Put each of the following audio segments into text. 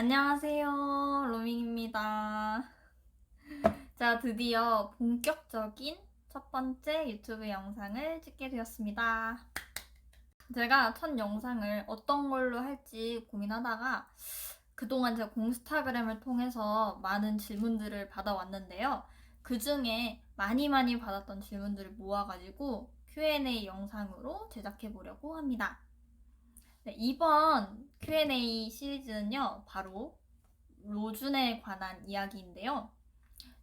안녕하세요. 로밍입니다. 자, 드디어 본격적인 첫 번째 유튜브 영상을 찍게 되었습니다. 제가 첫 영상을 어떤 걸로 할지 고민하다가 그동안 제가 공스타그램을 통해서 많은 질문들을 받아왔는데요. 그 중에 많이 받았던 질문들을 모아가지고 Q&A 영상으로 제작해 보려고 합니다. 네, 이번 Q&A 시리즈는요, 바로 로준에 관한 이야기인데요.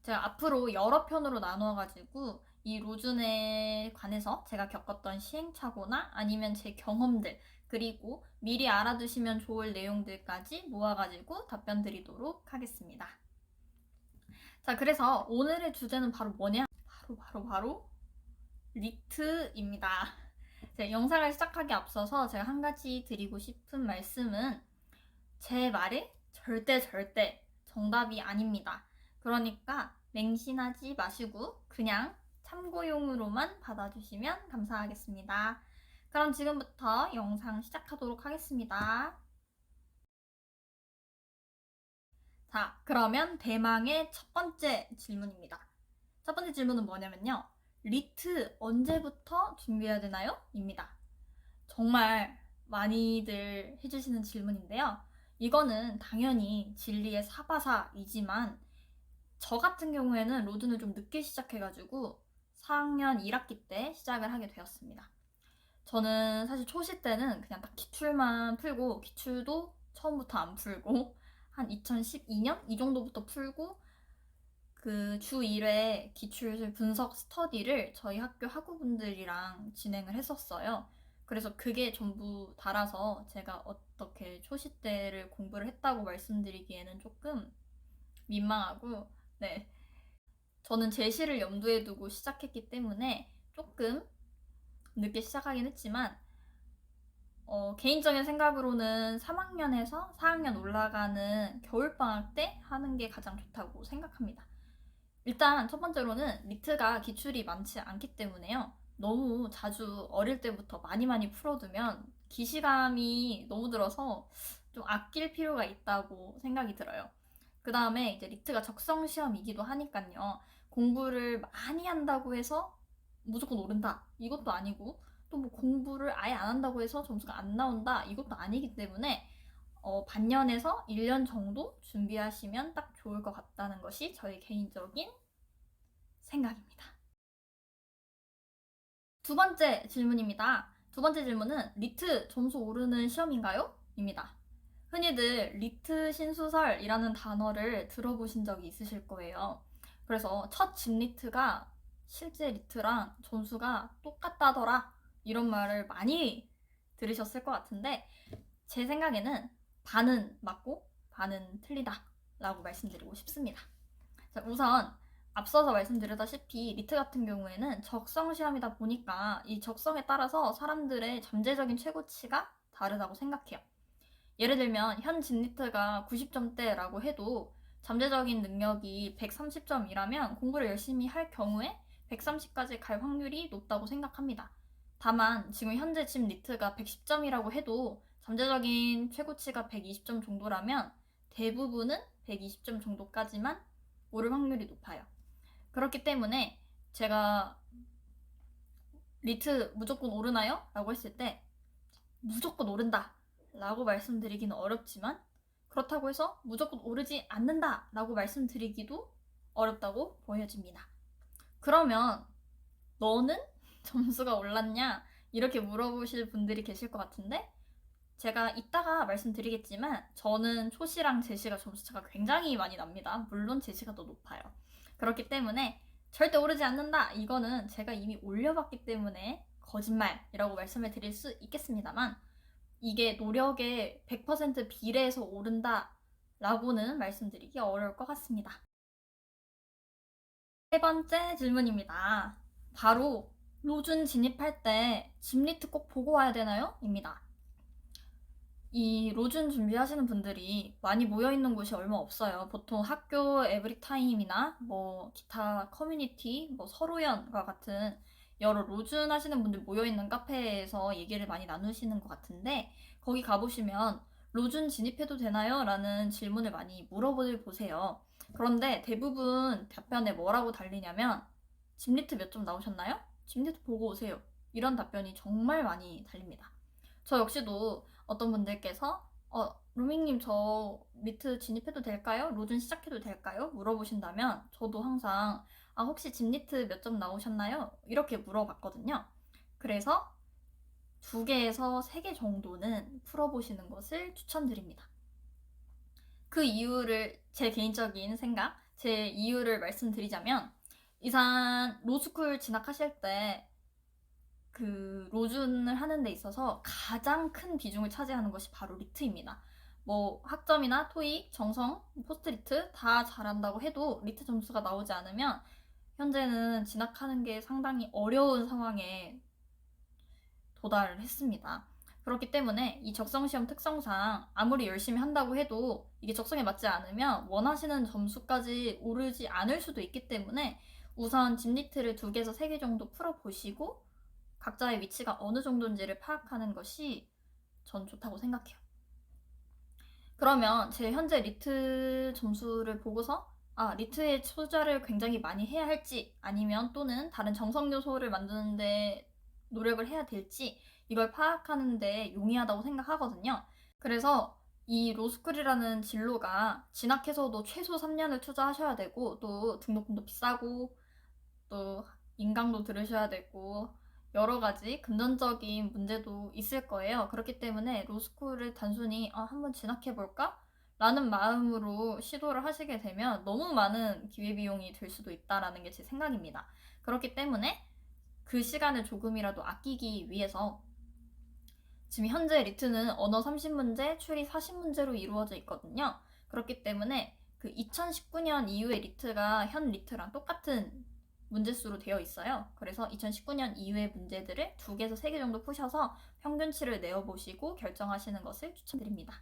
제가 앞으로 여러 편으로 나누어가지고 이 로준에 관해서 제가 겪었던 시행착오나 아니면 제 경험들, 그리고 미리 알아두시면 좋을 내용들까지 모아가지고 답변 드리도록 하겠습니다. 자, 그래서 오늘의 주제는 바로 뭐냐? 바로 리트입니다. 영상을 시작하기 앞서서 제가 한 가지 드리고 싶은 말씀은 제 말이 절대 정답이 아닙니다. 그러니까 맹신하지 마시고 그냥 참고용으로만 받아주시면 감사하겠습니다. 그럼 지금부터 영상 시작하도록 하겠습니다. 자, 그러면 대망의 첫 번째 질문입니다. 첫 번째 질문은 뭐냐면요. 리트 언제부터 준비해야 되나요? 입니다. 정말 많이들 해주시는 질문인데요. 이거는 당연히 진리의 사바사이지만 저 같은 경우에는 로드를 좀 늦게 시작해가지고 4학년 1학기 때 시작을 하게 되었습니다. 저는 사실 초시 때는 그냥 딱 기출만 풀고 기출도 처음부터 안 풀고 한 2012년 이 정도부터 풀고 그 주 1회 기출 분석 스터디를 저희 학교 학우분들이랑 진행을 했었어요. 그래서 그게 전부 달아서 제가 어떻게 초시 때를 공부를 했다고 말씀드리기에는 조금 민망하고, 네. 저는 제시를 염두에 두고 시작했기 때문에 조금 늦게 시작하긴 했지만, 개인적인 생각으로는 3학년에서 4학년 올라가는 겨울방학 때 하는 게 가장 좋다고 생각합니다. 일단 첫 번째로는 리트가 기출이 많지 않기 때문에요. 너무 자주 어릴 때부터 많이 풀어두면 기시감이 너무 들어서 좀 아낄 필요가 있다고 생각이 들어요. 그 다음에 이제 리트가 적성 시험이기도 하니까요. 공부를 많이 한다고 해서 무조건 오른다. 이것도 아니고 또 뭐 공부를 아예 안 한다고 해서 점수가 안 나온다. 이것도 아니기 때문에 반년에서 1년 정도 준비하시면 딱 좋을 것 같다는 것이 저의 개인적인 생각입니다. 두 번째 질문입니다. 두 번째 질문은 리트 점수 오르는 시험인가요? 입니다. 흔히들 리트 신수설이라는 단어를 들어보신 적이 있으실 거예요. 그래서 첫 진리트가 실제 리트랑 점수가 똑같다더라 이런 말을 많이 들으셨을 것 같은데 제 생각에는 반은 맞고 반은 틀리다 라고 말씀드리고 싶습니다. 자, 우선 앞서서 말씀드렸다시피 리트 같은 경우에는 적성 시험이다 보니까 이 적성에 따라서 사람들의 잠재적인 최고치가 다르다고 생각해요. 예를 들면 현 진리트가 90점대라고 해도 잠재적인 능력이 130점이라면 공부를 열심히 할 경우에 130까지 갈 확률이 높다고 생각합니다. 다만 지금 현재 진 리트가 110점이라고 해도 잠재적인 최고치가 120점 정도라면 대부분은 120점 정도까지만 오를 확률이 높아요. 그렇기 때문에 제가 리트 무조건 오르나요? 라고 했을 때 무조건 오른다 라고 말씀드리기는 어렵지만 그렇다고 해서 무조건 오르지 않는다 라고 말씀드리기도 어렵다고 보여집니다. 그러면 너는 점수가 올랐냐? 이렇게 물어보실 분들이 계실 것 같은데 제가 이따가 말씀드리겠지만 저는 초시랑 제시가 점수차가 굉장히 많이 납니다. 물론 제시가 더 높아요. 그렇기 때문에 절대 오르지 않는다. 이거는 제가 이미 올려봤기 때문에 거짓말이라고 말씀을 드릴 수 있겠습니다만 이게 노력에 100% 비례해서 오른다 라고는 말씀드리기 어려울 것 같습니다. 세 번째 질문입니다. 바로 로준 진입할 때 집리트 꼭 보고 와야 되나요? 입니다. 이 로준 준비하시는 분들이 많이 모여있는 곳이 얼마 없어요. 보통 학교 에브리타임이나 뭐 기타 커뮤니티, 뭐 서로연과 같은 여러 로준 하시는 분들 모여있는 카페에서 얘기를 많이 나누시는 것 같은데 거기 가보시면 로준 진입해도 되나요? 라는 질문을 많이 물어보세요. 그런데 대부분 답변에 뭐라고 달리냐면 집리트 몇 점 나오셨나요? 집리트 보고 오세요. 이런 답변이 정말 많이 달립니다. 저 역시도 어떤 분들께서 루밍님 저 리트 진입해도 될까요? 로준 시작해도 될까요? 물어보신다면 저도 항상 혹시 집리트 몇 점 나오셨나요? 이렇게 물어봤거든요. 그래서 2개에서 3개 정도는 풀어보시는 것을 추천드립니다. 그 이유를 제 개인적인 생각, 제 이유를 말씀드리자면 이상 로스쿨 진학하실 때 그 로준을 하는 데 있어서 가장 큰 비중을 차지하는 것이 바로 리트입니다. 뭐 학점이나 토익, 정성, 포스트리트 다 잘한다고 해도 리트 점수가 나오지 않으면 현재는 진학하는 게 상당히 어려운 상황에 도달을 했습니다. 그렇기 때문에 이 적성시험 특성상 아무리 열심히 한다고 해도 이게 적성에 맞지 않으면 원하시는 점수까지 오르지 않을 수도 있기 때문에 우선 집리트를 2개에서 3개 정도 풀어보시고 각자의 위치가 어느 정도인지를 파악하는 것이 전 좋다고 생각해요. 그러면 제 현재 리트 점수를 보고서 리트에 투자를 굉장히 많이 해야 할지 아니면 또는 다른 정성 요소를 만드는데 노력을 해야 될지 이걸 파악하는데 용이하다고 생각하거든요. 그래서 이 로스쿨이라는 진로가 진학해서도 최소 3년을 투자하셔야 되고 또 등록금도 비싸고 또 인강도 들으셔야 되고 여러 가지 금전적인 문제도 있을 거예요. 그렇기 때문에 로스쿨을 단순히 한번 진학해볼까? 라는 마음으로 시도를 하시게 되면 너무 많은 기회비용이 들 수도 있다라는 게 제 생각입니다. 그렇기 때문에 그 시간을 조금이라도 아끼기 위해서 지금 현재 리트는 언어 30문제, 추리 40문제로 이루어져 있거든요. 그렇기 때문에 그 2019년 이후의 리트가 현 리트랑 똑같은 문제수로 되어 있어요. 그래서 2019년 이후의 문제들을 2개에서 3개 정도 푸셔서 평균치를 내어보시고 결정하시는 것을 추천드립니다.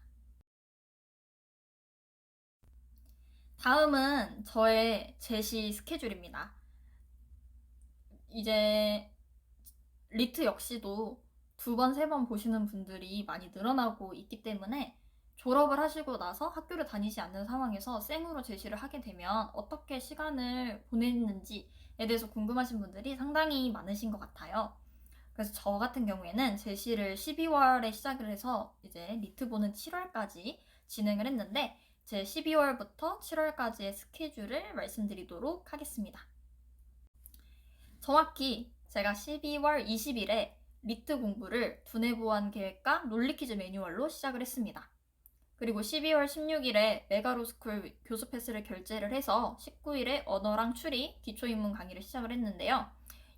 다음은 저의 제시 스케줄입니다. 이제 리트 역시도 2번, 3번 보시는 분들이 많이 늘어나고 있기 때문에 졸업을 하시고 나서 학교를 다니지 않는 상황에서 생으로 제시를 하게 되면 어떻게 시간을 보냈는지에 대해서 궁금하신 분들이 상당히 많으신 것 같아요. 그래서 저 같은 경우에는 제시를 12월에 시작을 해서 이제 리트 보는 7월까지 진행을 했는데 제 12월부터 7월까지의 스케줄을 말씀드리도록 하겠습니다. 정확히 제가 12월 20일에 리트 공부를 두뇌 보완 계획과 논리퀴즈 매뉴얼로 시작을 했습니다. 그리고 12월 16일에 메가로스쿨 교수 패스를 결제를 해서 19일에 언어랑 추리, 기초인문 강의를 시작을 했는데요.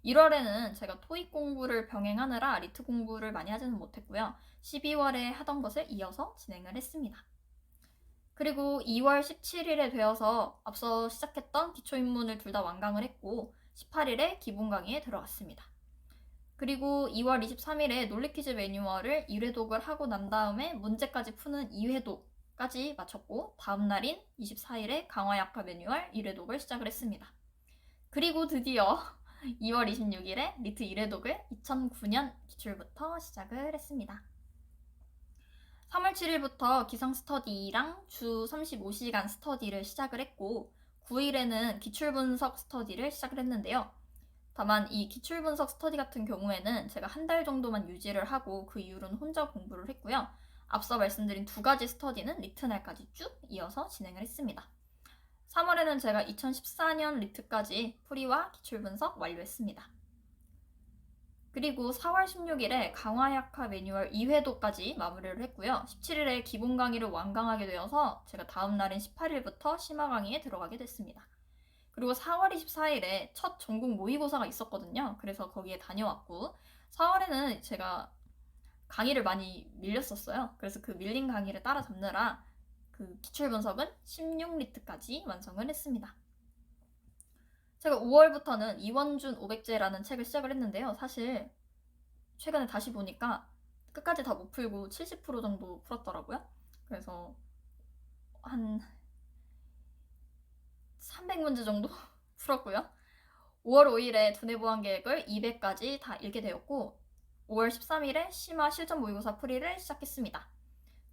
1월에는 제가 토익 공부를 병행하느라 리트 공부를 많이 하지는 못했고요. 12월에 하던 것을 이어서 진행을 했습니다. 그리고 2월 17일에 되어서 앞서 시작했던 기초인문을 둘 다 완강을 했고 18일에 기본 강의에 들어갔습니다. 그리고 2월 23일에 논리퀴즈 매뉴얼을 1회독을 하고 난 다음에 문제까지 푸는 2회독까지 마쳤고 다음 날인 24일에 강화약화 매뉴얼 1회독을 시작을 했습니다. 그리고 드디어 2월 26일에 리트 1회독을 2009년 기출부터 시작을 했습니다. 3월 7일부터 기상 스터디랑 주 35시간 스터디를 시작을 했고 9일에는 기출 분석 스터디를 시작을 했는데요. 다만 이 기출 분석 스터디 같은 경우에는 제가 1달 정도만 유지를 하고 그 이후로는 혼자 공부를 했고요. 앞서 말씀드린 2가지 스터디는 리트 날까지 쭉 이어서 진행을 했습니다. 3월에는 제가 2014년 리트까지 풀이와 기출 분석 완료했습니다. 그리고 4월 16일에 강화약화 매뉴얼 2회도까지 마무리를 했고요. 17일에 기본 강의를 완강하게 되어서 제가 다음 날인 18일부터 심화 강의에 들어가게 됐습니다. 그리고 4월 24일에 첫 전국 모의고사가 있었거든요. 그래서 거기에 다녀왔고 4월에는 제가 강의를 많이 밀렸었어요. 그래서 그 밀린 강의를 따라잡느라 그 기출 분석은 16리트까지 완성을 했습니다. 제가 5월부터는 이원준 500제라는 책을 시작을 했는데요. 사실 최근에 다시 보니까 끝까지 다 못 풀고 70% 정도 풀었더라고요. 그래서 한 300문제 정도 풀었고요. 5월 5일에 두뇌 보완 계획을 200까지 다 읽게 되었고 5월 13일에 심화 실전 모의고사 풀이를 시작했습니다.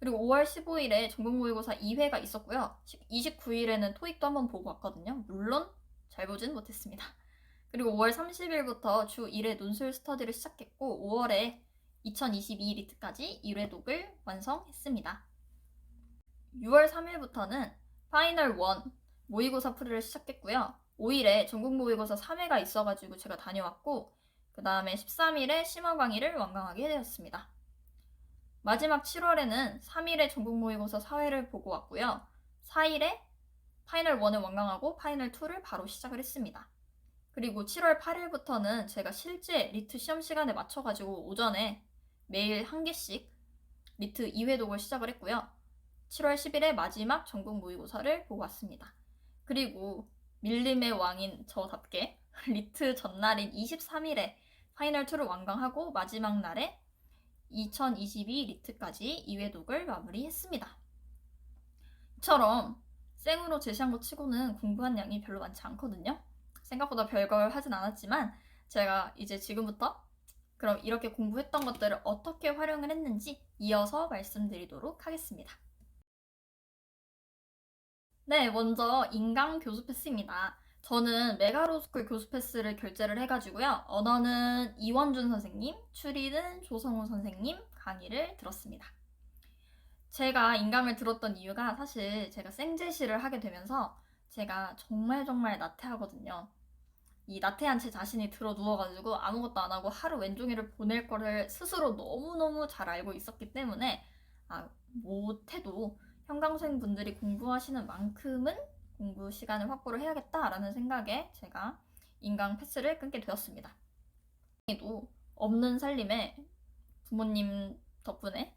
그리고 5월 15일에 전국 모의고사 2회가 있었고요. 29일에는 토익도 한번 보고 왔거든요. 물론 잘 보진 못했습니다. 그리고 5월 30일부터 주 1회 논술 스터디를 시작했고 5월에 2022 리트까지 1회 독을 완성했습니다. 6월 3일부터는 파이널 1 모의고사 풀이를 시작했고요. 5일에 전국 모의고사 3회가 있어가지고 제가 다녀왔고 그 다음에 13일에 심화 강의를 완강하게 되었습니다. 마지막 7월에는 3일에 전국 모의고사 4회를 보고 왔고요. 4일에 파이널 1을 완강하고 파이널 2를 바로 시작을 했습니다. 그리고 7월 8일부터는 제가 실제 리트 시험 시간에 맞춰가지고 오전에 매일 한 개씩 리트 2회 독을 시작을 했고요. 7월 10일에 마지막 전국 모의고사를 보고 왔습니다. 그리고 밀림의 왕인 저답게 리트 전날인 23일에 파이널 2를 완강하고 마지막 날에 2022 리트까지 2회 독을 마무리했습니다. 이처럼 생으로 제시한 것 치고는 공부한 양이 별로 많지 않거든요. 생각보다 별걸 하진 않았지만 제가 이제 지금부터 그럼 이렇게 공부했던 것들을 어떻게 활용을 했는지 이어서 말씀드리도록 하겠습니다. 네, 먼저 인강 교수 패스입니다. 저는 메가로스쿨 교수 패스를 결제를 해가지고요. 언어는 이원준 선생님, 추리는 조성우 선생님 강의를 들었습니다. 제가 인강을 들었던 이유가 사실 제가 생제시를 하게 되면서 제가 정말 나태하거든요. 이 나태한 제 자신이 들어 누워가지고 아무것도 안 하고 하루 왼종일을 보낼 거를 스스로 너무너무 잘 알고 있었기 때문에 못해도 현강생분들이 공부하시는 만큼은 공부 시간을 확보를 해야겠다라는 생각에 제가 인강 패스를 끊게 되었습니다. 또 없는 살림에 부모님 덕분에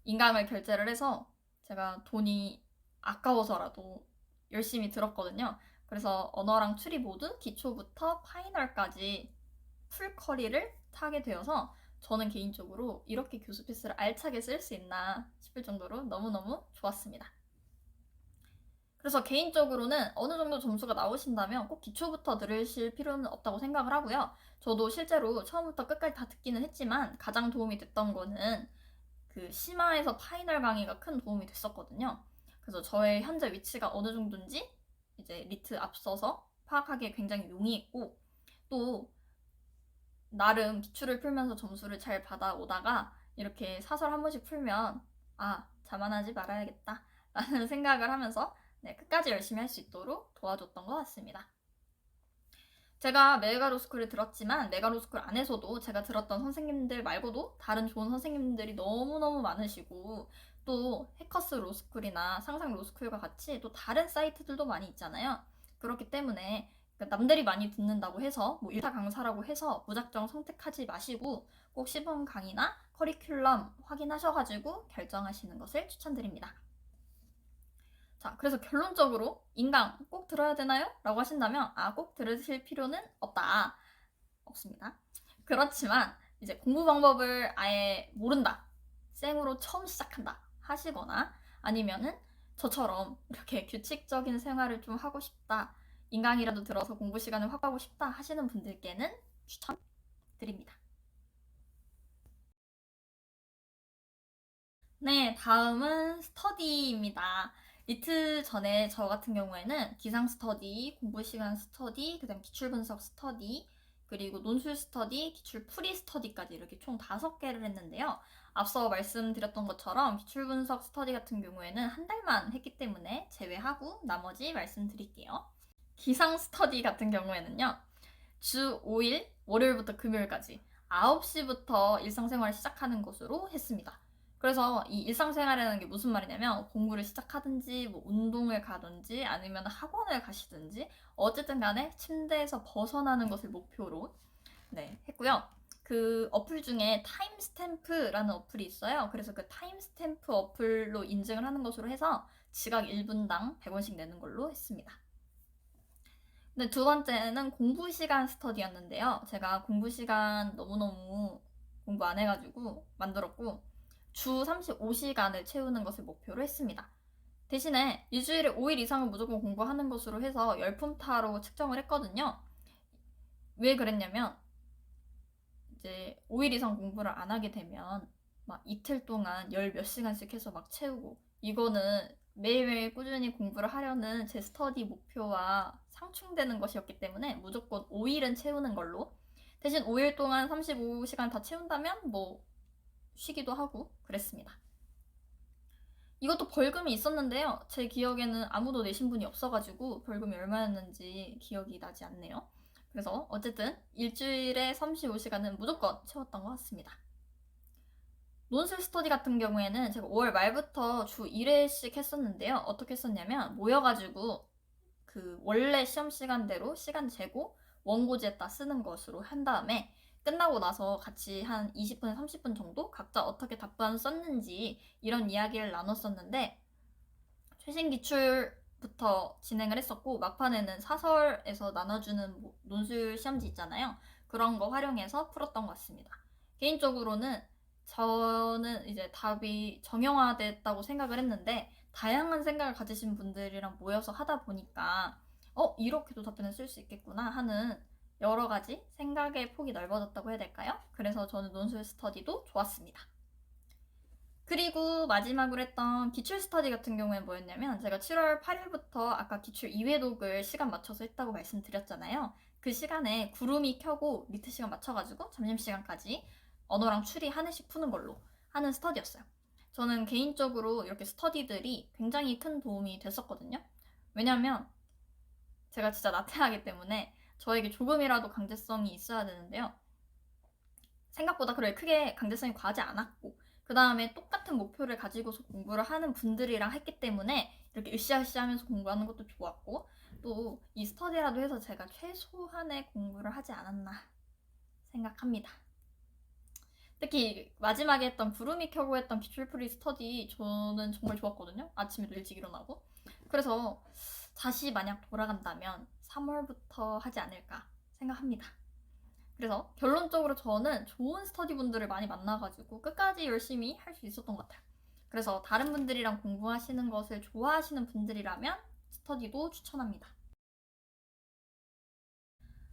인강을 결제를 해서 제가 돈이 아까워서라도 열심히 들었거든요. 그래서 언어랑 추리 모두 기초부터 파이널까지 풀커리를 타게 되어서 저는 개인적으로 이렇게 교수 패스를 알차게 쓸 수 있나 싶을 정도로 너무너무 좋았습니다. 그래서 개인적으로는 어느 정도 점수가 나오신다면 꼭 기초부터 들으실 필요는 없다고 생각을 하고요. 저도 실제로 처음부터 끝까지 다 듣기는 했지만 가장 도움이 됐던 거는 그 심화에서 파이널 강의가 큰 도움이 됐었거든요. 그래서 저의 현재 위치가 어느 정도인지 이제 리트 앞서서 파악하기에 굉장히 용이 있고 또 나름 기출을 풀면서 점수를 잘 받아오다가 이렇게 사설 한 번씩 풀면 자만하지 말아야겠다 라는 생각을 하면서 끝까지 열심히 할 수 있도록 도와줬던 것 같습니다. 제가 메가로스쿨을 들었지만 메가로스쿨 안에서도 제가 들었던 선생님들 말고도 다른 좋은 선생님들이 너무너무 많으시고 또 해커스 로스쿨이나 상상 로스쿨과 같이 또 다른 사이트들도 많이 있잖아요. 그렇기 때문에 남들이 많이 듣는다고 해서 뭐 1타 강사라고 해서 무작정 선택하지 마시고 꼭 시범 강의나 커리큘럼 확인하셔가지고 결정하시는 것을 추천드립니다. 자, 그래서 결론적으로 인강 꼭 들어야 되나요? 라고 하신다면 꼭 들으실 필요는 없습니다. 그렇지만 이제 공부 방법을 아예 모른다, 생으로 처음 시작한다 하시거나 아니면은 저처럼 이렇게 규칙적인 생활을 좀 하고 싶다, 인강이라도 들어서 공부 시간을 확보하고 싶다 하시는 분들께는 추천드립니다. 네, 다음은 스터디입니다. 리트 전에 저 같은 경우에는 기상 스터디, 공부 시간 스터디, 그 다음 기출 분석 스터디, 그리고 논술 스터디, 기출 풀이 스터디까지 이렇게 총 5개를 했는데요. 앞서 말씀드렸던 것처럼 기출 분석 스터디 같은 경우에는 한 달만 했기 때문에 제외하고 나머지 말씀드릴게요. 기상 스터디 같은 경우에는요. 주 5일, 월요일부터 금요일까지 9시부터 일상생활을 시작하는 것으로 했습니다. 그래서 이 일상생활이라는 게 무슨 말이냐면 공부를 시작하든지 뭐 운동을 가든지 아니면 학원을 가시든지 어쨌든 간에 침대에서 벗어나는 것을 목표로 했고요. 그 어플 중에 타임스탬프라는 어플이 있어요. 그래서 그 타임스탬프 어플로 인증을 하는 것으로 해서 지각 1분당 100원씩 내는 걸로 했습니다. 근데 두 번째는 공부 시간 스터디였는데요. 제가 공부 시간 너무너무 공부 안 해가지고 만들었고 주 35시간을 채우는 것을 목표로 했습니다. 대신에 일주일에 5일 이상은 무조건 공부하는 것으로 해서 열품타로 측정을 했거든요. 왜 그랬냐면 이제 5일 이상 공부를 안 하게 되면 막 이틀 동안 열 몇 시간씩 해서 막 채우고, 이거는 매일매일 꾸준히 공부를 하려는 제 스터디 목표와 상충되는 것이었기 때문에 무조건 5일은 채우는 걸로. 대신 5일 동안 35시간 다 채운다면 뭐 쉬기도 하고 그랬습니다. 이것도 벌금이 있었는데요. 제 기억에는 아무도 내신 분이 없어가지고 벌금이 얼마였는지 기억이 나지 않네요. 그래서 어쨌든 일주일에 35시간은 무조건 채웠던 것 같습니다. 논술 스터디 같은 경우에는 제가 5월 말부터 주 1회씩 했었는데요. 어떻게 했었냐면 모여가지고 그 원래 시험 시간대로 시간 재고 원고지에다 쓰는 것으로 한 다음에 끝나고 나서 같이 한 20분, 30분 정도 각자 어떻게 답변 썼는지 이런 이야기를 나눴었는데, 최신 기출부터 진행을 했었고, 막판에는 사설에서 나눠주는 논술 시험지 있잖아요. 그런 거 활용해서 풀었던 것 같습니다. 개인적으로는 저는 이제 답이 정형화됐다고 생각을 했는데, 다양한 생각을 가지신 분들이랑 모여서 하다 보니까 이렇게도 답변을 쓸 수 있겠구나 하는 여러 가지 생각의 폭이 넓어졌다고 해야 될까요? 그래서 저는 논술 스터디도 좋았습니다. 그리고 마지막으로 했던 기출 스터디 같은 경우에는 뭐였냐면, 제가 7월 8일부터 아까 기출 2회독을 시간 맞춰서 했다고 말씀드렸잖아요. 그 시간에 구름이 켜고 리트 시간 맞춰가지고 점심시간까지 언어랑 추리 한 회씩 푸는 걸로 하는 스터디였어요. 저는 개인적으로 이렇게 스터디들이 굉장히 큰 도움이 됐었거든요. 왜냐면 제가 진짜 나태하기 때문에 저에게 조금이라도 강제성이 있어야 되는데요. 생각보다 그렇게 크게 강제성이 과하지 않았고, 그 다음에 똑같은 목표를 가지고서 공부를 하는 분들이랑 했기 때문에 이렇게 으쌰으쌰 하면서 공부하는 것도 좋았고, 또 이 스터디라도 해서 제가 최소한의 공부를 하지 않았나 생각합니다. 특히 마지막에 했던 구름이 켜고 했던 기출풀이 스터디 저는 정말 좋았거든요. 아침에도 일찍 일어나고. 그래서 다시 만약 돌아간다면 3월부터 하지 않을까 생각합니다. 그래서 결론적으로 저는 좋은 스터디 분들을 많이 만나가지고 끝까지 열심히 할 수 있었던 것 같아요. 그래서 다른 분들이랑 공부하시는 것을 좋아하시는 분들이라면 스터디도 추천합니다.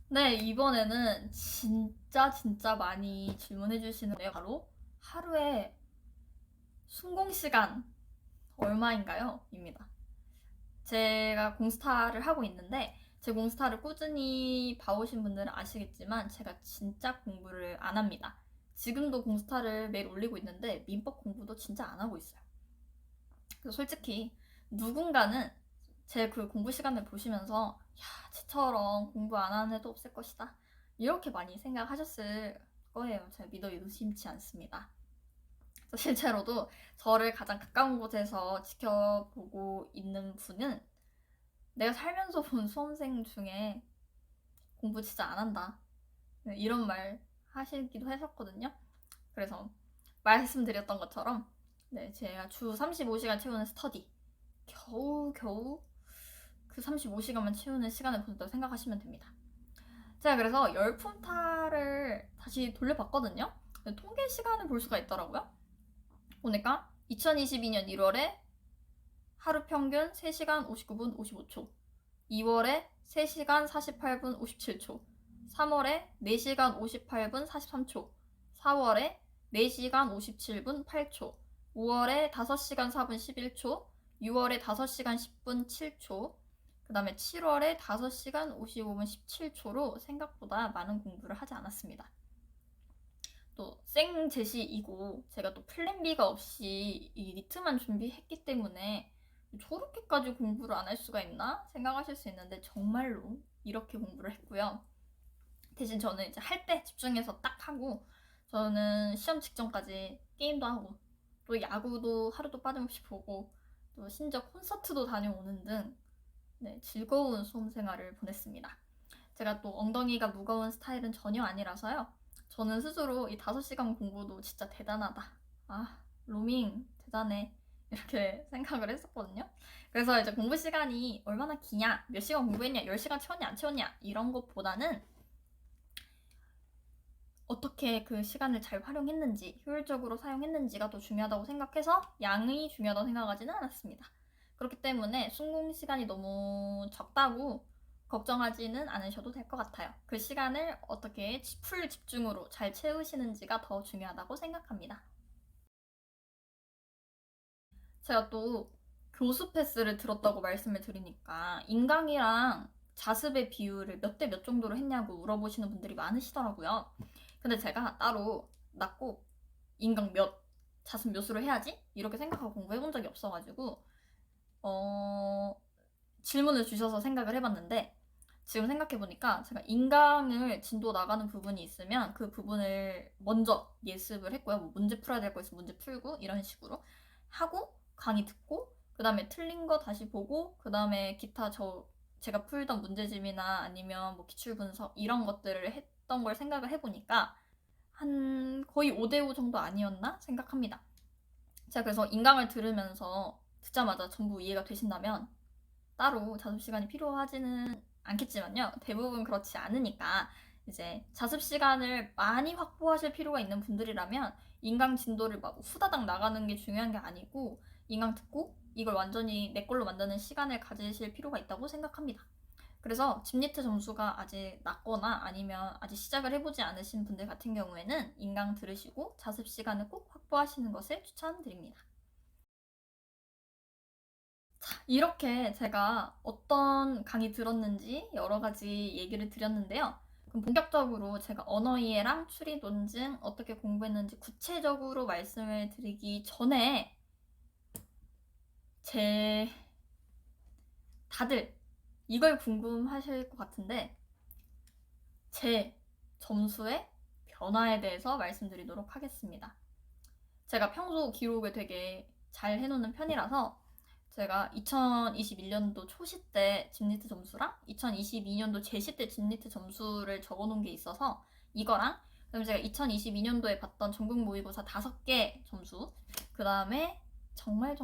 네, 이번에는 진짜 많이 질문해 주시는데요. 바로 하루에 순공시간 얼마인가요? 입니다. 제가 공스타를 하고 있는데, 제 공스타를 꾸준히 봐오신 분들은 아시겠지만 제가 진짜 공부를 안 합니다. 지금도 공스타를 매일 올리고 있는데 민법 공부도 진짜 안 하고 있어요. 그래서 솔직히 누군가는 제 그 공부 시간을 보시면서 야, 쟤처럼 공부 안 하는 애도 없을 것이다, 이렇게 많이 생각하셨을 거예요. 제가 믿어 의심치 않습니다. 실제로도 저를 가장 가까운 곳에서 지켜보고 있는 분은 내가 살면서 본 수험생 중에 공부 진짜 안 한다, 네, 이런 말 하시기도 하셨거든요. 그래서 말씀드렸던 것처럼 네, 제가 주 35시간 채우는 스터디, 겨우 그 35시간만 채우는 시간을 보냈다고 생각하시면 됩니다. 제가 그래서 열품타를 다시 돌려봤거든요. 통계 시간을 볼 수가 있더라고요. 보니까 2022년 1월에 하루 평균 3시간 59분 55초, 2월에 3시간 48분 57초, 3월에 4시간 58분 43초, 4월에 4시간 57분 8초, 5월에 5시간 4분 11초, 6월에 5시간 10분 7초, 그 다음에 7월에 5시간 55분 17초로 생각보다 많은 공부를 하지 않았습니다. 또 생제시이고 제가 또 플랜 B가 없이 이 리트만 준비했기 때문에 저렇게까지 공부를 안 할 수가 있나 생각하실 수 있는데, 정말로 이렇게 공부를 했고요. 대신 저는 이제 할 때 집중해서 딱 하고, 저는 시험 직전까지 게임도 하고 또 야구도 하루도 빠짐없이 보고 또 심지어 콘서트도 다녀오는 등 네, 즐거운 수험 생활을 보냈습니다. 제가 또 엉덩이가 무거운 스타일은 전혀 아니라서요. 저는 스스로 이 5시간 공부도 진짜 대단하다, 아, 로밍 대단해, 이렇게 생각을 했었거든요. 그래서 이제 공부 시간이 얼마나 기냐, 몇 시간 공부했냐, 10시간 채웠냐 안 채웠냐 이런 것보다는 어떻게 그 시간을 잘 활용했는지, 효율적으로 사용했는지가 더 중요하다고 생각해서 양이 중요하다고 생각하지는 않았습니다. 그렇기 때문에 순공 시간이 너무 적다고 걱정하지는 않으셔도 될 것 같아요. 그 시간을 어떻게 풀 집중으로 잘 채우시는지가 더 중요하다고 생각합니다. 제가 또 교수 패스를 들었다고 말씀을 드리니까 인강이랑 자습의 비율을 몇 대 몇 정도로 했냐고 물어보시는 분들이 많으시더라고요. 근데 제가 따로 낮고 인강 몇, 자습 몇으로 해야지? 이렇게 생각하고 공부해본 적이 없어가지고 질문을 주셔서 생각을 해봤는데 지금 생각해보니까 제가 인강을 진도 나가는 부분이 있으면 그 부분을 먼저 예습을 했고요. 뭐 문제 풀어야 될 거 있으면 문제 풀고 이런 식으로 하고 강의 듣고 그 다음에 틀린 거 다시 보고 그 다음에 기타 제가 풀던 문제집이나 아니면 뭐 기출분석 이런 것들을 했던 걸 생각을 해보니까 한 거의 5대5 정도 아니었나 생각합니다. 제가 그래서 인강을 들으면서 듣자마자 전부 이해가 되신다면 따로 자습 시간이 필요하지는 않겠지만요. 대부분 그렇지 않으니까 이제 자습 시간을 많이 확보하실 필요가 있는 분들이라면 인강 진도를 막 후다닥 나가는 게 중요한 게 아니고 인강 듣고 이걸 완전히 내 걸로 만드는 시간을 가지실 필요가 있다고 생각합니다. 그래서 집니트 점수가 아직 낮거나 아니면 아직 시작을 해보지 않으신 분들 같은 경우에는 인강 들으시고 자습 시간을 꼭 확보하시는 것을 추천드립니다. 자, 이렇게 제가 어떤 강의 들었는지 여러 가지 얘기를 드렸는데요. 그럼 본격적으로 제가 언어 이해랑 추리 논증 어떻게 공부했는지 구체적으로 말씀을 드리기 전에 다들 이걸 궁금하실 것 같은데 제 점수의 변화에 대해서 말씀드리도록 하겠습니다. 제가 평소 기록을 되게 잘 해놓는 편이라서 제가 2021년도 초시 때 집니트 점수랑 2022년도 제시 때 집니트 점수를 적어놓은 게 있어서 이거랑 그다음에 제가 2022년도에 봤던 전국 모의고사 5개 점수 그 다음에 정말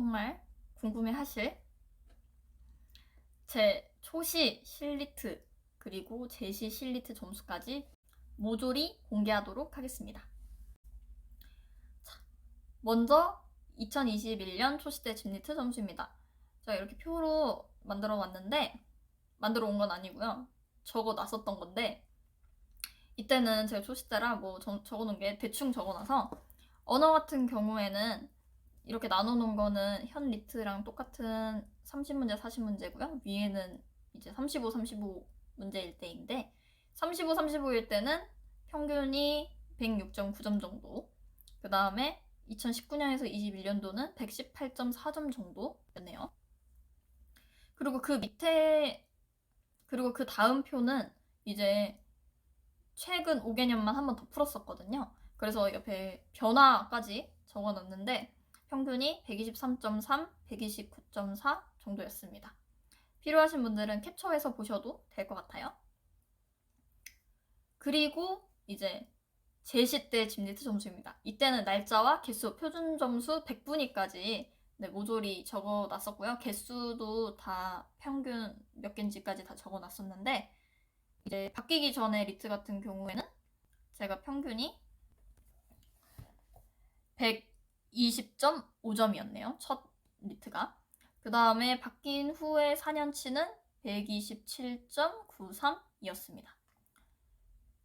궁금해하실 제 초시 실리트 그리고 제시 실리트 점수까지 모조리 공개하도록 하겠습니다. 자, 먼저 2021년 초시 때 집니트 점수입니다. 제가 이렇게 표로 만들어 왔는데 만들어 온 건 아니고요. 적어 놨었던 건데 이때는 제가 초시 때라 뭐 적어 놓은 게 대충 적어 놔서 언어 같은 경우에는 이렇게 나눠 놓은 거는 현 리트랑 똑같은 30문제, 40문제고요. 위에는 이제 35, 35 문제일 때인데 35, 35일 때는 평균이 106.9점 정도. 그 다음에 2019년에서 21년도는 118.4점 정도였네요. 그리고 그 다음 표는 이제 최근 5개년만 한 번 더 풀었었거든요. 그래서 옆에 변화까지 적어놨는데 평균이 123.3, 129.4 정도였습니다. 필요하신 분들은 캡처해서 보셔도 될 것 같아요. 그리고 이제 제시 때 집니트 점수입니다. 이때는 날짜와 개수, 표준 점수 100분위까지 모조리 적어놨었고요. 개수도 다 평균 몇 개인지까지 다 적어놨었는데 이제 바뀌기 전에 리트 같은 경우에는 제가 평균이 120.5점이었네요. 첫 리트가. 그 다음에 바뀐 후에 4년치는 127.93이었습니다.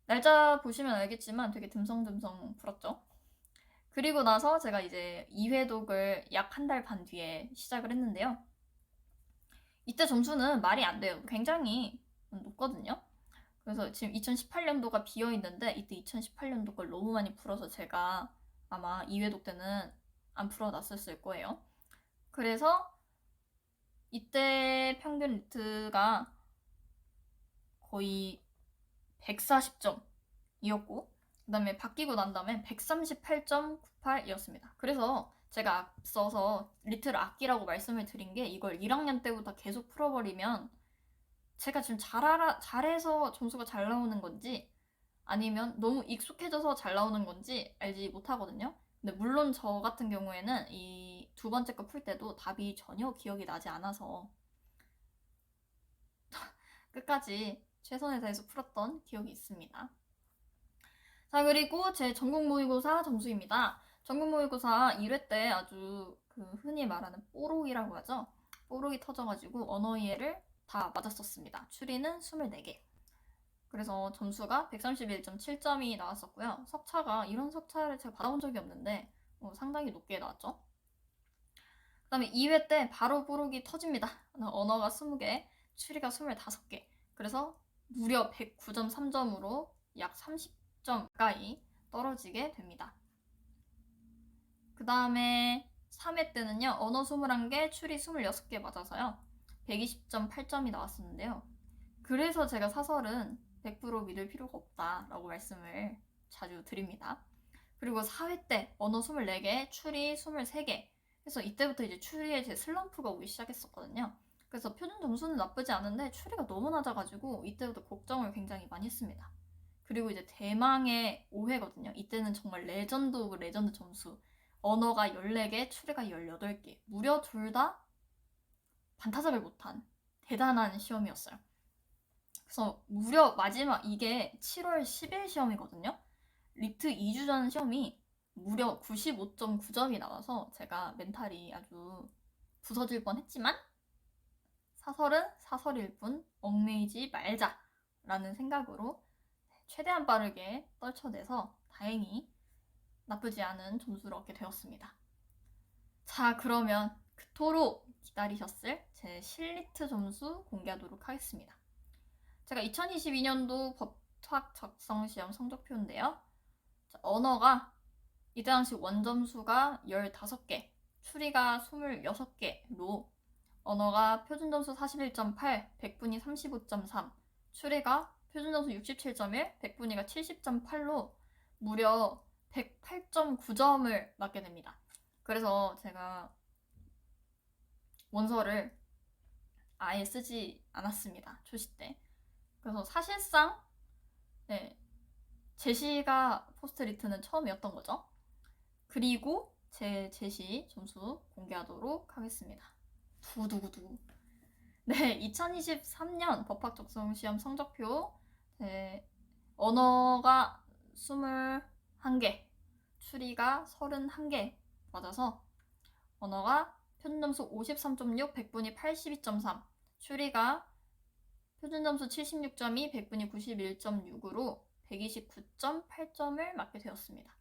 날짜 보시면 알겠지만 되게 듬성듬성 풀었죠. 그리고 나서 제가 이제 2회독을 약 한 달 반 뒤에 시작을 했는데요. 이때 점수는 말이 안 돼요. 굉장히 높거든요. 그래서 지금 2018년도가 비어 있는데 이때 2018년도 걸 너무 많이 풀어서 제가 아마 2회독 때는 안 풀어놨었을 거예요. 그래서 이때 평균 리트가 거의 140점이었고 그 다음에 바뀌고 난 다음에 138.98이었습니다. 그래서 제가 앞서서 리트를 아끼라고 말씀을 드린 게 이걸 1학년 때부터 계속 풀어버리면 제가 지금 잘해서 점수가 잘 나오는 건지 아니면 너무 익숙해져서 잘 나오는 건지 알지 못하거든요. 근데 물론 저 같은 경우에는 이 두 번째 거 풀 때도 답이 전혀 기억이 나지 않아서 끝까지 최선을 다해서 풀었던 기억이 있습니다. 자, 그리고 제 전국 모의고사 점수입니다. 전국 모의고사 1회 때 아주 흔히 말하는 뽀록이라고 하죠. 뽀록이 터져가지고 언어 이해를 다 맞았었습니다. 추리는 24개. 그래서 점수가 131.7점이 나왔었고요. 석차가 이런 석차를 제가 받아본 적이 없는데 상당히 높게 나왔죠. 그 그다음에 2회 때 바로 뽀록이 터집니다. 언어가 20개, 추리가 25개. 그래서 무려 109.3점으로 약 30점 가까이 떨어지게 됩니다. 그 다음에 3회 때는요, 언어 21개, 추리 26개 맞아서요, 120.8점이 나왔었는데요. 그래서 제가 사설은 100% 믿을 필요가 없다라고 말씀을 자주 드립니다. 그리고 4회 때 언어 24개, 추리 23개. 그래서 이때부터 이제 추리에 제 슬럼프가 오기 시작했었거든요. 그래서 표준 점수는 나쁘지 않은데 추리가 너무 낮아가지고 이때부터 걱정을 굉장히 많이 했습니다. 그리고 이제 대망의 5회거든요. 이때는 정말 레전드 오브 레전드 점수. 언어가 14개, 추리가 18개. 무려 둘 다 반타작을 못한 대단한 시험이었어요. 그래서 무려 마지막 이게 7월 10일 시험이거든요. 리트 2주 전 시험이 무려 95.9점이 나와서 제가 멘탈이 아주 부서질 뻔했지만 사설은 사설일 뿐 얽매이지 말자라는 생각으로 최대한 빠르게 떨쳐내서 다행히 나쁘지 않은 점수를 얻게 되었습니다. 자, 그러면 그토록 기다리셨을 제 실리트 점수 공개하도록 하겠습니다. 제가 2022년도 법학 작성시험 성적표인데요. 자, 언어가 이때 당시 원점수가 15개, 추리가 26개로 언어가 표준점수 41.8, 100분위 35.3, 추리가 표준점수 67.1, 100분위가 70.8로 무려 108.9점을 맞게 됩니다. 그래서 제가 원서를 아예 쓰지 않았습니다. 초시 때. 그래서 사실상 제시가 포스트리트는 처음이었던 거죠. 그리고 제 제시 점수 공개하도록 하겠습니다. 두두두두. 네, 2023년 법학 적성 시험 성적표. 언어가 21개, 추리가 31개 맞아서 언어가 표준점수 53.6, 100분위 82.3, 추리가 표준점수 76.2, 100분위 91.6으로 129.8점을 맞게 되었습니다.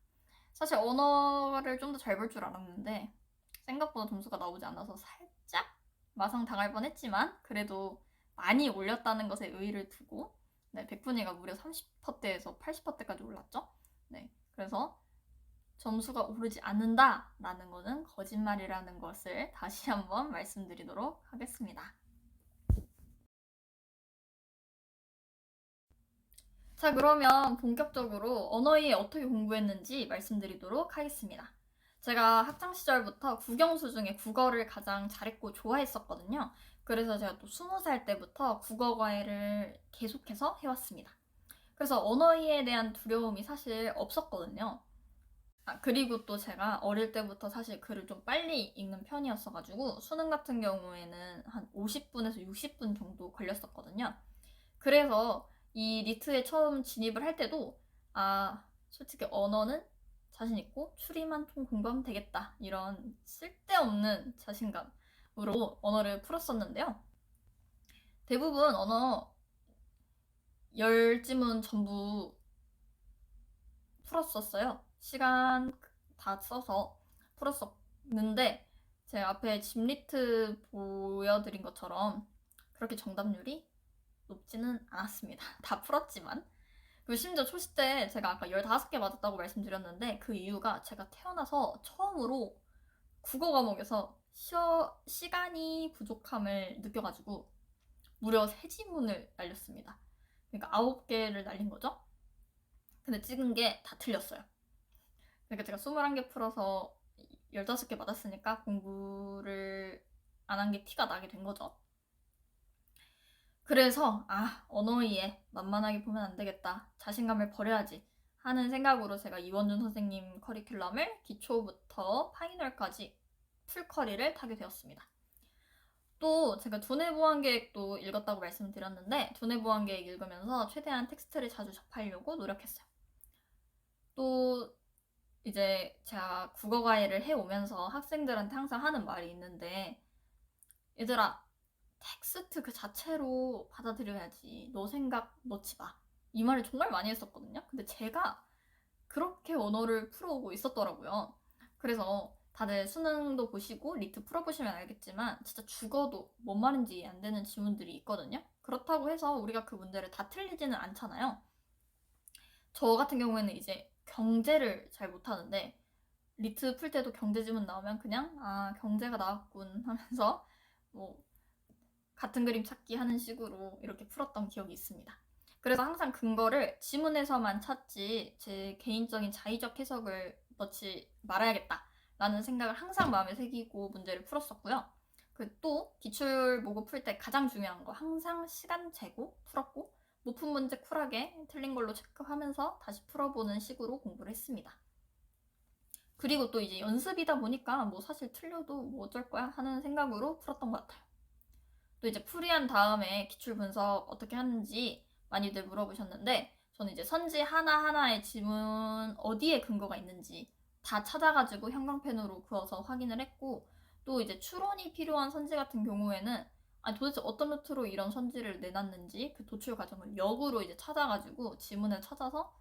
사실 언어를 좀 더 잘 볼 줄 알았는데 생각보다 점수가 나오지 않아서 살짝 마상 당할 뻔했지만 그래도 많이 올렸다는 것에 의의를 두고 100분위가 무려 30%대에서 80%대까지 올랐죠. 그래서 점수가 오르지 않는다라는 것은 거짓말이라는 것을 다시 한번 말씀드리도록 하겠습니다. 자, 그러면 본격적으로 언어에 어떻게 공부했는지 말씀드리도록 하겠습니다. 제가 학창시절부터 국영수 중에 국어를 가장 잘했고 좋아했었거든요. 그래서 제가 또 20살 때부터 국어 과외를 계속해서 해왔습니다. 그래서 언어에 대한 두려움이 사실 없었거든요. 그리고 또 제가 어릴 때부터 사실 글을 좀 빨리 읽는 편이었어가지고 수능 같은 경우에는 한 50분에서 60분 정도 걸렸었거든요. 그래서 이 리트에 처음 진입을 할 때도 솔직히 언어는 자신 있고 추리만 좀 공부하면 되겠다, 이런 쓸데없는 자신감으로 언어를 풀었었는데요. 대부분 언어 10지문 전부 풀었었어요. 시간 다 써서 풀었었는데 제가 앞에 집리트 보여드린 것처럼 그렇게 정답률이 높지는 않았습니다. 다 풀었지만. 그리고 심지어 초시 때 제가 아까 15개 맞았다고 말씀드렸는데 그 이유가 제가 태어나서 처음으로 국어 과목에서 시간이 부족함을 느껴가지고 무려 3지문을 날렸습니다. 그러니까 9개를 날린 거죠. 근데 찍은 게 다 틀렸어요. 그러니까 제가 21개 풀어서 15개 맞았으니까 공부를 안 한 게 티가 나게 된 거죠. 그래서 언어위에 만만하게 보면 안 되겠다, 자신감을 버려야지 하는 생각으로 제가 이원준 선생님 커리큘럼을 기초부터 파이널까지 풀커리를 타게 되었습니다. 또 제가 두뇌보안계획도 읽었다고 말씀드렸는데 두뇌보안계획 읽으면서 최대한 텍스트를 자주 접하려고 노력했어요. 또 이제 제가 국어 과외를 해오면서 학생들한테 항상 하는 말이 있는데, 얘들아, 텍스트 그 자체로 받아들여야지, 너 생각 넣지 마, 이 말을 정말 많이 했었거든요. 근데 제가 그렇게 언어를 풀어오고 있었더라고요. 그래서 다들 수능도 보시고 리트 풀어보시면 알겠지만 진짜 죽어도 뭔 말인지 안 되는 지문들이 있거든요. 그렇다고 해서 우리가 그 문제를 다 틀리지는 않잖아요. 저 같은 경우에는 이제 경제를 잘 못하는데 리트 풀 때도 경제 지문 나오면 그냥 경제가 나왔군 하면서 뭐 같은 그림 찾기 하는 식으로 이렇게 풀었던 기억이 있습니다. 그래서 항상 근거를 지문에서만 찾지 제 개인적인 자의적 해석을 넣지 말아야겠다 라는 생각을 항상 마음에 새기고 문제를 풀었었고요. 또 기출 모고 풀 때 가장 중요한 거 항상 시간 재고 풀었고 못 푼 문제 쿨하게 틀린 걸로 체크하면서 다시 풀어보는 식으로 공부를 했습니다. 그리고 또 이제 연습이다 보니까 뭐 사실 틀려도 뭐 어쩔 거야 하는 생각으로 풀었던 것 같아요. 또 이제 풀이한 다음에 기출 분석 어떻게 하는지 많이들 물어보셨는데 저는 이제 선지 하나하나의 지문 어디에 근거가 있는지 다 찾아가지고 형광펜으로 그어서 확인을 했고 또 이제 추론이 필요한 선지 같은 경우에는 도대체 어떤 루트로 이런 선지를 내놨는지 그 도출 과정을 역으로 이제 찾아가지고 지문을 찾아서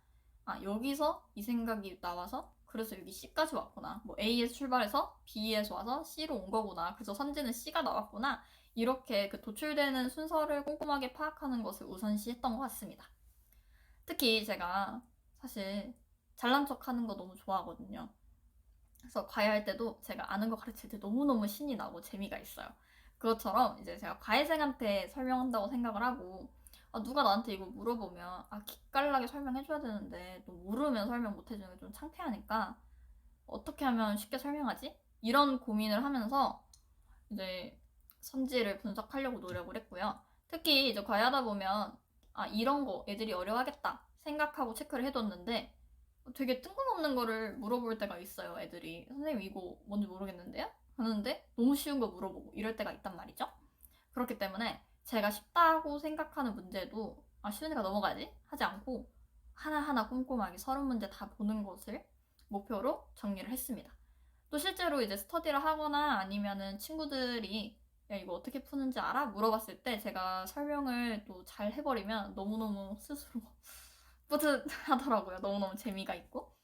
여기서 이 생각이 나와서 그래서 여기 C까지 왔구나. 뭐 A에서 출발해서 B에서 와서 C로 온 거구나. 그래서 선지는 C가 나왔구나. 이렇게 그 도출되는 순서를 꼼꼼하게 파악하는 것을 우선시했던 것 같습니다. 특히 제가 사실 잘난 척 하는 거 너무 좋아하거든요. 그래서 과외할 때도 제가 아는 거 가르칠 때 너무너무 신이 나고 재미가 있어요. 그것처럼 이제 제가 과외생한테 설명한다고 생각을 하고 누가 나한테 이거 물어보면 기깔나게 설명해줘야 되는데 또 모르면 설명 못해주는 게 좀 창피하니까 어떻게 하면 쉽게 설명하지? 이런 고민을 하면서 이제 선지를 분석하려고 노력을 했고요. 특히 이제 과외하다 보면 이런 거 애들이 어려워하겠다 생각하고 체크를 해뒀는데 되게 뜬금없는 거를 물어볼 때가 있어요. 애들이 선생님 이거 뭔지 모르겠는데요? 하는데 너무 쉬운 거 물어보고 이럴 때가 있단 말이죠. 그렇기 때문에 제가 쉽다고 생각하는 문제도 쉬우니까 넘어가야지 하지 않고 하나하나 꼼꼼하게 30문제 다 보는 것을 목표로 정리를 했습니다. 또 실제로 이제 스터디를 하거나 아니면은 친구들이 야 이거 어떻게 푸는지 알아? 물어봤을 때 제가 설명을 또 잘 해버리면 너무너무 스스로 뿌듯하더라고요. 너무너무 재미가 있고.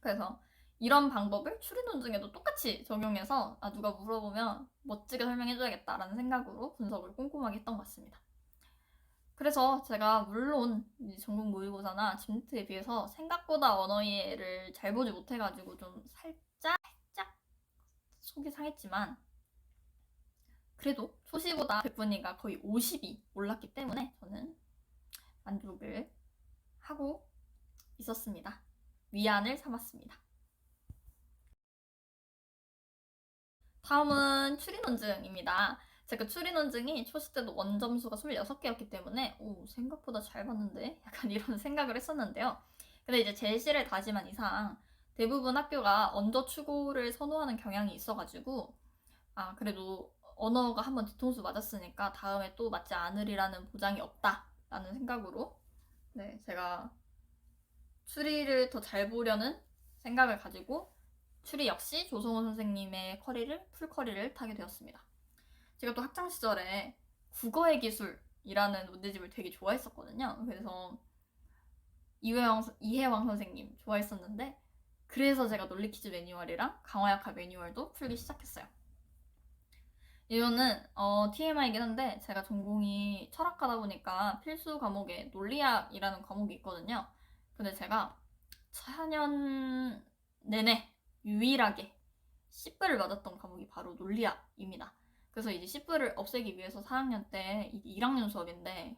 그래서 이런 방법을 추리논 중에도 똑같이 적용해서 누가 물어보면 멋지게 설명해줘야겠다라는 생각으로 분석을 꼼꼼하게 했던 것 같습니다. 그래서 제가 물론 전국 모의고사나 집니트에 비해서 생각보다 언어 이해를 잘 보지 못해가지고 좀 살짝 속이 상했지만 그래도 초시보다 100분위가 거의 50이 올랐기 때문에 저는 만족을 하고 있었습니다. 위안을 삼았습니다. 다음은 추리논증입니다. 제가 추리논증이 초시 때도 원점수가 26개였기 때문에 생각보다 잘 봤는데 약간 이런 생각을 했었는데요. 근데 이제 제시를 다짐한 이상 대부분 학교가 언더 추고를 선호하는 경향이 있어가지고 그래도 언어가 한번 뒤통수 맞았으니까 다음에 또 맞지 않으리라는 보장이 없다라는 생각으로 제가 추리를 더 잘 보려는 생각을 가지고 추리 역시 조성호 선생님의 풀커리를 타게 되었습니다. 제가 또 학창 시절에 국어의 기술이라는 문제집을 되게 좋아했었거든요. 그래서 이혜왕 선생님 좋아했었는데 그래서 제가 논리퀴즈 매뉴얼이랑 강화약화 매뉴얼도 풀기 시작했어요. 이거는 TMI이긴 한데 제가 전공이 철학하다 보니까 필수 과목에 논리학이라는 과목이 있거든요. 근데 제가 4년 내내 유일하게 C불을 맞았던 과목이 바로 논리학입니다. 그래서 이제 C불을 없애기 위해서 4학년 때 이게 1학년 수업인데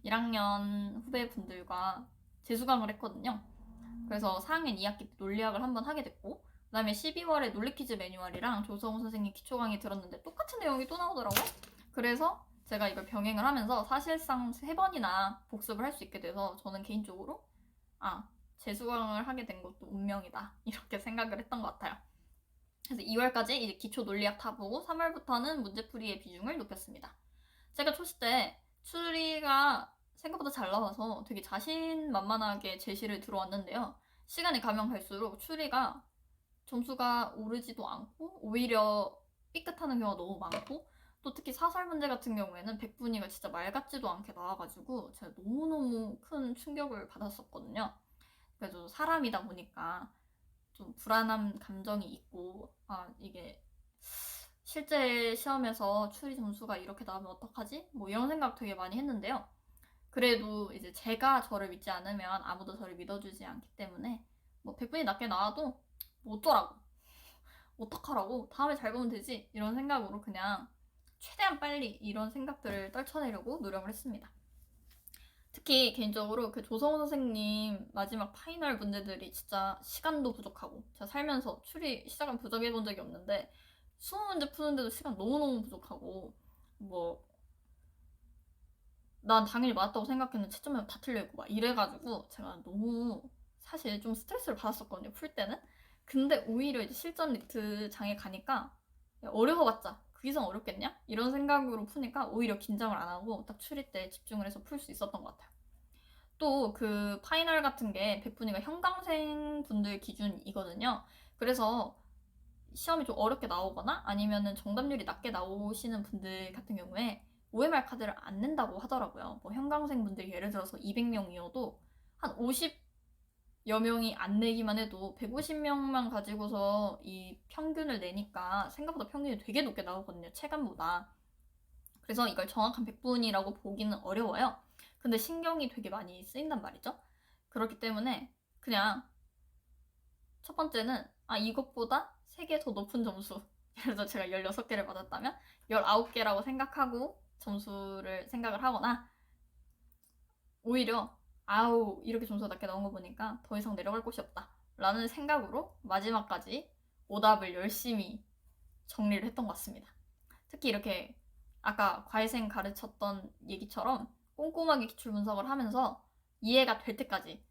1학년 후배분들과 재수강을 했거든요. 그래서 4학년 2학기 때 논리학을 한번 하게 됐고 그 다음에 12월에 논리퀴즈 매뉴얼이랑 조성우 선생님 기초 강의 들었는데 똑같은 내용이 또 나오더라고요. 그래서 제가 이걸 병행을 하면서 사실상 3번이나 복습을 할 수 있게 돼서 저는 개인적으로 재수강을 하게 된 것도 운명이다 이렇게 생각을 했던 것 같아요. 그래서 2월까지 이제 기초 논리학 다 보고 3월부터는 문제풀이의 비중을 높였습니다. 제가 초시 때 추리가 생각보다 잘 나와서 되게 자신만만하게 제시를 들어왔는데요. 시간이 가면 갈수록 추리가 점수가 오르지도 않고 오히려 삐끗하는 경우가 너무 많고 또 특히 사설 문제 같은 경우에는 100분위가 진짜 말 같지도 않게 나와가지고 제가 너무너무 큰 충격을 받았었거든요. 그래도 사람이다 보니까 좀 불안한 감정이 있고, 아, 이게 실제 시험에서 추리 점수가 이렇게 나오면 어떡하지? 뭐 이런 생각 되게 많이 했는데요. 그래도 이제 제가 저를 믿지 않으면 아무도 저를 믿어주지 않기 때문에 뭐 100분이 낮게 나와도 뭐 어쩌라고, 어떡하라고, 다음에 잘 보면 되지, 이런 생각으로 그냥 최대한 빨리 이런 생각들을 떨쳐내려고 노력을 했습니다. 특히 개인적으로 그 조성호 선생님 마지막 파이널 문제들이 진짜 시간도 부족하고, 제가 살면서 추리 시작은 부족해본 적이 없는데 20문제 푸는데도 시간 너무너무 부족하고, 뭐 난 당연히 맞았다고 생각했는데 채점하면 다 틀려있고 막 이래가지고 제가 너무 사실 좀 스트레스를 받았었거든요, 풀 때는. 근데 오히려 이제 실전 리트 장에 가니까 어려워봤자 그 이상 어렵겠냐? 이런 생각으로 푸니까 오히려 긴장을 안 하고 딱 추리 때 집중을 해서 풀 수 있었던 것 같아요. 또 그 파이널 같은 게 100분위가 형광생 분들 기준이거든요. 그래서 시험이 좀 어렵게 나오거나 아니면은 정답률이 낮게 나오시는 분들 같은 경우에 OMR 카드를 안 낸다고 하더라고요. 뭐 형광생 분들이 예를 들어서 200명이어도 한 50여 명이 안 내기만 해도 150명만 가지고서 이 평균을 내니까 생각보다 평균이 되게 높게 나오거든요, 체감보다. 그래서 이걸 정확한 100분이라고 보기는 어려워요. 근데 신경이 되게 많이 쓰인단 말이죠. 그렇기 때문에 그냥 첫 번째는 이것보다 3개 더 높은 점수, 예를 들어 제가 16개를 받았다면 19개라고 생각하고 점수를 생각을 하거나, 오히려 아우 이렇게 점수가 낮게 나온 거 보니까 더 이상 내려갈 곳이 없다 라는 생각으로 마지막까지 오답을 열심히 정리를 했던 것 같습니다. 특히 이렇게 아까 과외생 가르쳤던 얘기처럼 꼼꼼하게 기출 분석을 하면서 이해가 될 때까지,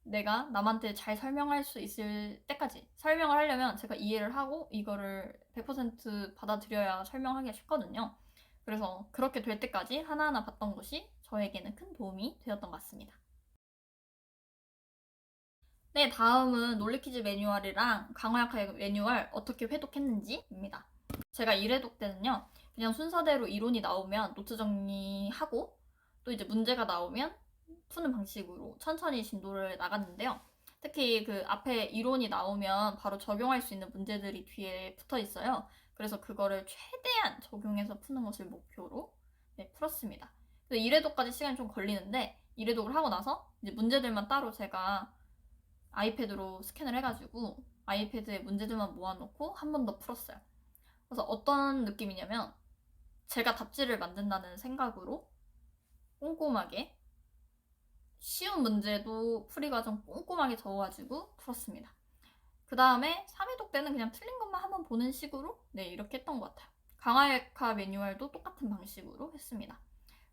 내가 남한테 잘 설명할 수 있을 때까지 설명을 하려면 제가 이해를 하고 이거를 100% 받아들여야 설명하기가 쉽거든요. 그래서 그렇게 될 때까지 하나하나 봤던 것이 저에게는 큰 도움이 되었던 것 같습니다. 네, 다음은 논리퀴즈 매뉴얼이랑 강화약학 매뉴얼 어떻게 회독했는지입니다. 제가 1회독 때는요, 그냥 순서대로 이론이 나오면 노트 정리하고 또 이제 문제가 나오면 푸는 방식으로 천천히 진도를 나갔는데요. 특히 그 앞에 이론이 나오면 바로 적용할 수 있는 문제들이 뒤에 붙어 있어요. 그래서 그거를 최대한 적용해서 푸는 것을 목표로 풀었습니다. 1회독까지 시간이 좀 걸리는데 1회독을 하고 나서 이제 문제들만 따로 제가 아이패드로 스캔을 해가지고 아이패드에 문제들만 모아놓고 한 번 더 풀었어요. 그래서 어떤 느낌이냐면 제가 답지를 만든다는 생각으로 꼼꼼하게 쉬운 문제도 풀이 과정 꼼꼼하게 적어가지고 풀었습니다. 그 다음에 3회독 때는 그냥 틀린 것만 한번 보는 식으로 이렇게 했던 것 같아요. 강화역학 매뉴얼도 똑같은 방식으로 했습니다.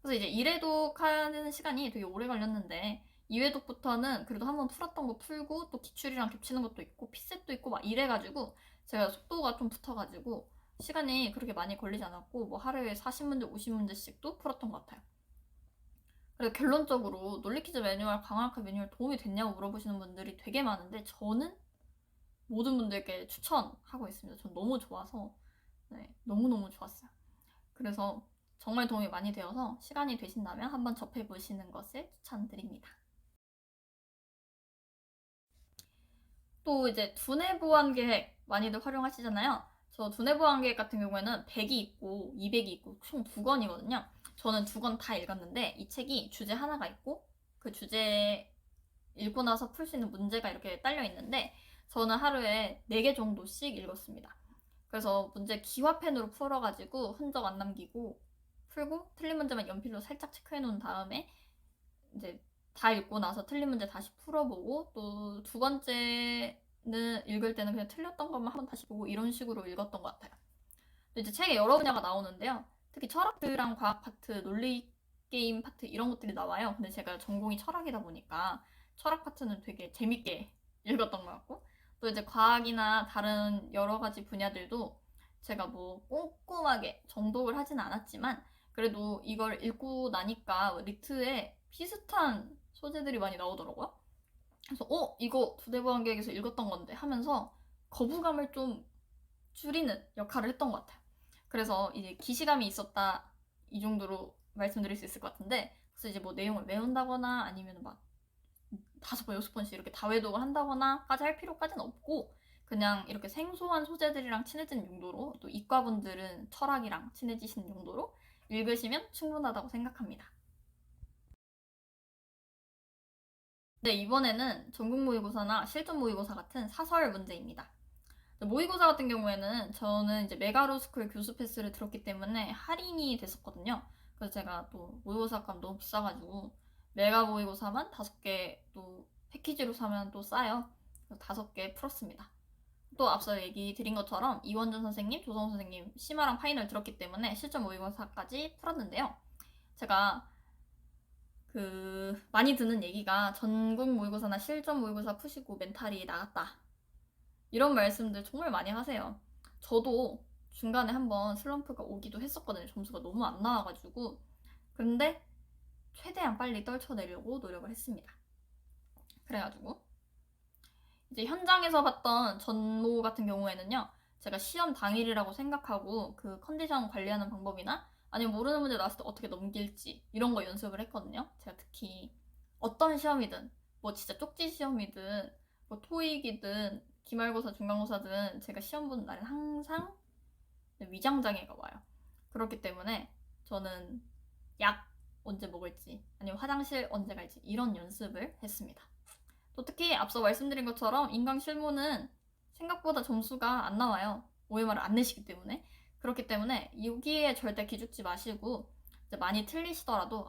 그래서 이제 1회독 하는 시간이 되게 오래 걸렸는데 2회독부터는 그래도 한번 풀었던 거 풀고 또 기출이랑 겹치는 것도 있고 피셋도 있고 막 이래가지고 제가 속도가 좀 붙어가지고 시간이 그렇게 많이 걸리지 않았고 뭐 하루에 40문제, 50문제씩도 풀었던 것 같아요. 그래서 결론적으로 논리퀴즈 매뉴얼, 강화학학 매뉴얼 도움이 됐냐고 물어보시는 분들이 되게 많은데 저는 모든 분들께 추천하고 있습니다. 전 너무 좋아서 너무너무 좋았어요. 그래서 정말 도움이 많이 되어서 시간이 되신다면 한번 접해보시는 것을 추천드립니다. 또 이제 두뇌 보완 계획 많이들 활용하시잖아요. 저 두뇌 보완 계획 같은 경우에는 100이 있고 200이 있고 총 2권이거든요. 저는 2권 다 읽었는데 이 책이 주제 하나가 있고 그 주제 읽고 나서 풀 수 있는 문제가 이렇게 딸려 있는데 저는 하루에 4개 정도씩 읽었습니다. 그래서 문제 기화펜으로 풀어가지고 흔적 안 남기고 풀고 틀린 문제만 연필로 살짝 체크해 놓은 다음에 이제 다 읽고 나서 틀린 문제 다시 풀어보고 또 두 번째는 읽을 때는 그냥 틀렸던 것만 한번 다시 보고 이런 식으로 읽었던 것 같아요. 이제 책에 여러 분야가 나오는데요. 특히 철학이랑 과학 파트, 논리 게임 파트 이런 것들이 나와요. 근데 제가 전공이 철학이다 보니까 철학 파트는 되게 재밌게 읽었던 것 같고 또 이제 과학이나 다른 여러 가지 분야들도 제가 뭐 꼼꼼하게 정독을 하진 않았지만 그래도 이걸 읽고 나니까 리트에 비슷한 소재들이 많이 나오더라고요. 그래서 이거 두뇌보안 계획에서 읽었던 건데 하면서 거부감을 좀 줄이는 역할을 했던 것 같아요. 그래서 이제 기시감이 있었다 이 정도로 말씀드릴 수 있을 것 같은데, 그래서 이제 뭐 내용을 외운다거나 아니면 막 5번, 6번씩 이렇게 다회독을 한다거나까지 할 필요까지는 없고 그냥 이렇게 생소한 소재들이랑 친해지는 용도로 또 이과분들은 철학이랑 친해지시는 용도로 읽으시면 충분하다고 생각합니다. 네, 이번에는 전국 모의고사나 실전 모의고사 같은 사설 문제입니다. 모의고사 같은 경우에는 저는 이제 메가로스쿨 교수 패스를 들었기 때문에 할인이 됐었거든요. 그래서 제가 또 모의고사 값 너무 비싸가지고 메가 모의고사만 5개 또 패키지로 사면 또 싸요. 그래서 5개 풀었습니다. 또 앞서 얘기 드린 것처럼 이원준 선생님, 조성우 선생님 심화랑 파이널 들었기 때문에 실전 모의고사까지 풀었는데요. 제가 많이 듣는 얘기가 전국 모의고사나 실전 모의고사 푸시고 멘탈이 나갔다. 이런 말씀들 정말 많이 하세요. 저도 중간에 한번 슬럼프가 오기도 했었거든요. 점수가 너무 안 나와가지고. 그런데 최대한 빨리 떨쳐내려고 노력을 했습니다. 그래가지고 이제 현장에서 봤던 전모 같은 경우에는요. 제가 시험 당일이라고 생각하고 그 컨디션 관리하는 방법이나 아니면 모르는 문제 나왔을 때 어떻게 넘길지 이런 거 연습을 했거든요. 제가 특히 어떤 시험이든 뭐 진짜 쪽지 시험이든 뭐 토익이든 기말고사, 중간고사든 제가 시험 보는 날은 항상 위장장애가 와요. 그렇기 때문에 저는 약 언제 먹을지 아니면 화장실 언제 갈지 이런 연습을 했습니다. 또 특히 앞서 말씀드린 것처럼 인강 실무는 생각보다 점수가 안 나와요. OMR을 안 내시기 때문에. 그렇기 때문에 여기에 절대 기죽지 마시고 이제 많이 틀리시더라도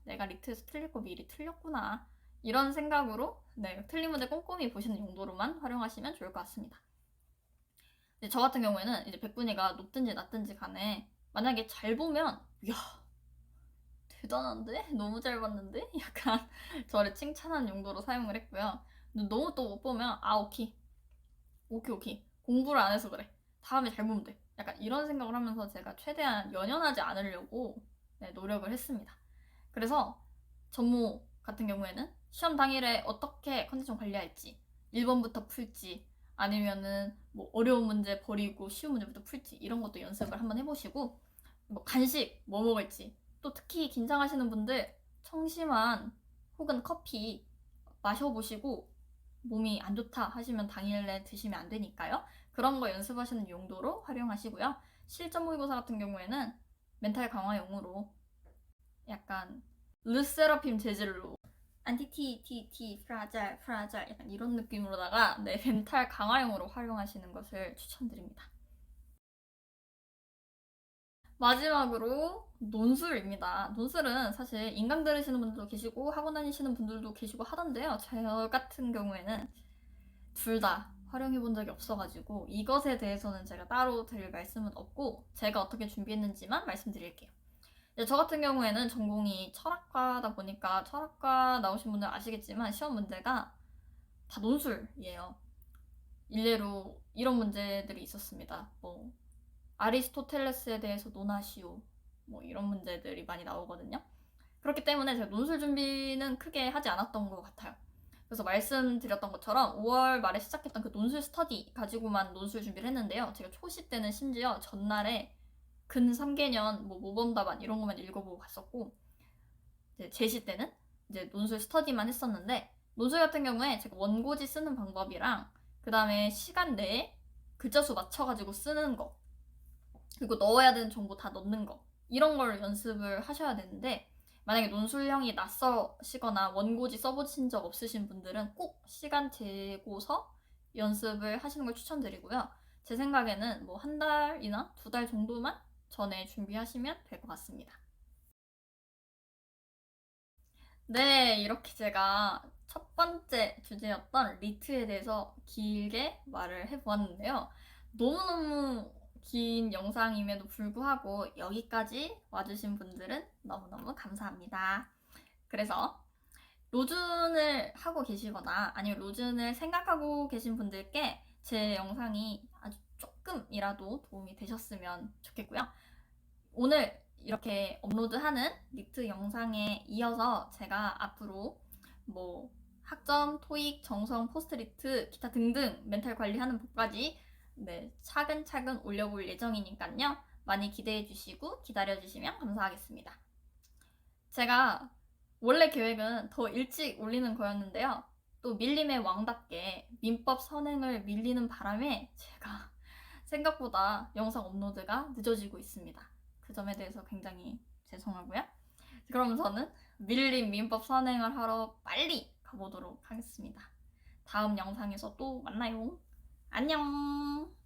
내가 리트에서 틀릴 거 미리 틀렸구나 이런 생각으로 틀린 문제 꼼꼼히 보시는 용도로만 활용하시면 좋을 것 같습니다. 저 같은 경우에는 이제 백분위가 높든지 낮든지 간에 만약에 잘 보면 이야 대단한데? 너무 잘 봤는데? 약간 저를 칭찬하는 용도로 사용을 했고요. 너무 또 못 보면 오케이 공부를 안 해서 그래. 다음에 잘 보면 돼. 약간 이런 생각을 하면서 제가 최대한 연연하지 않으려고 노력을 했습니다. 그래서 전모 같은 경우에는 시험 당일에 어떻게 컨디션 관리할지 1번부터 풀지 아니면은 뭐 어려운 문제 버리고 쉬운 문제부터 풀지 이런 것도 연습을 한번 해보시고 뭐 간식 뭐 먹을지 또 특히 긴장하시는 분들 청심환 혹은 커피 마셔보시고 몸이 안 좋다 하시면 당일에 드시면 안 되니까요. 그런 거 연습하시는 용도로 활용하시고요. 실전 모의고사 같은 경우에는 멘탈 강화용으로 약간 르세라핌 재질로 안티 프라잘 약간 이런 느낌으로다가 멘탈 강화용으로 활용하시는 것을 추천드립니다. 마지막으로 논술입니다. 논술은 사실 인강 들으시는 분들도 계시고 학원 다니시는 분들도 계시고 하던데요. 저 같은 경우에는 둘 다 활용해 본 적이 없어가지고 이것에 대해서는 제가 따로 드릴 말씀은 없고 제가 어떻게 준비했는지만 말씀드릴게요. 저 같은 경우에는 전공이 철학과다 보니까 철학과 나오신 분들 아시겠지만 시험 문제가 다 논술이에요. 일례로 이런 문제들이 있었습니다. 뭐 아리스토텔레스에 대해서 논하시오. 뭐 이런 문제들이 많이 나오거든요. 그렇기 때문에 제가 논술 준비는 크게 하지 않았던 것 같아요. 그래서 말씀드렸던 것처럼 5월 말에 시작했던 그 논술 스터디 가지고만 논술 준비를 했는데요. 제가 초시 때는 심지어 전날에 근 3개년 뭐 모범 답안 이런 것만 읽어보고 갔었고 이제 제시 때는 이제 논술 스터디만 했었는데 논술 같은 경우에 제가 원고지 쓰는 방법이랑 그 다음에 시간 내에 글자 수 맞춰가지고 쓰는 거 그리고 넣어야 되는 정보 다 넣는 거 이런 걸 연습을 하셔야 되는데 만약에 논술형이 낯서시거나 원고지 써보신 적 없으신 분들은 꼭 시간 재고서 연습을 하시는 걸 추천드리고요. 제 생각에는 뭐 1달이나 2달 정도만 전에 준비하시면 될 것 같습니다. 네, 이렇게 제가 첫 번째 주제였던 리트에 대해서 길게 말을 해보았는데요. 너무너무 긴 영상임에도 불구하고 여기까지 와주신 분들은 너무너무 감사합니다. 그래서 로준을 하고 계시거나 아니면 로준을 생각하고 계신 분들께 제 영상이 아주 조금이라도 도움이 되셨으면 좋겠고요. 오늘 이렇게 업로드하는 리트 영상에 이어서 제가 앞으로 뭐 학점, 토익, 정성, 포스트리트, 기타 등등 멘탈 관리하는 법까지 차근차근 올려볼 예정이니까요. 많이 기대해 주시고 기다려 주시면 감사하겠습니다. 제가 원래 계획은 더 일찍 올리는 거였는데요. 또 밀림의 왕답게 민법 선행을 밀리는 바람에 제가 생각보다 영상 업로드가 늦어지고 있습니다. 그 점에 대해서 굉장히 죄송하고요. 그럼 저는 밀림 민법 선행을 하러 빨리 가보도록 하겠습니다. 다음 영상에서 또 만나요. 안녕!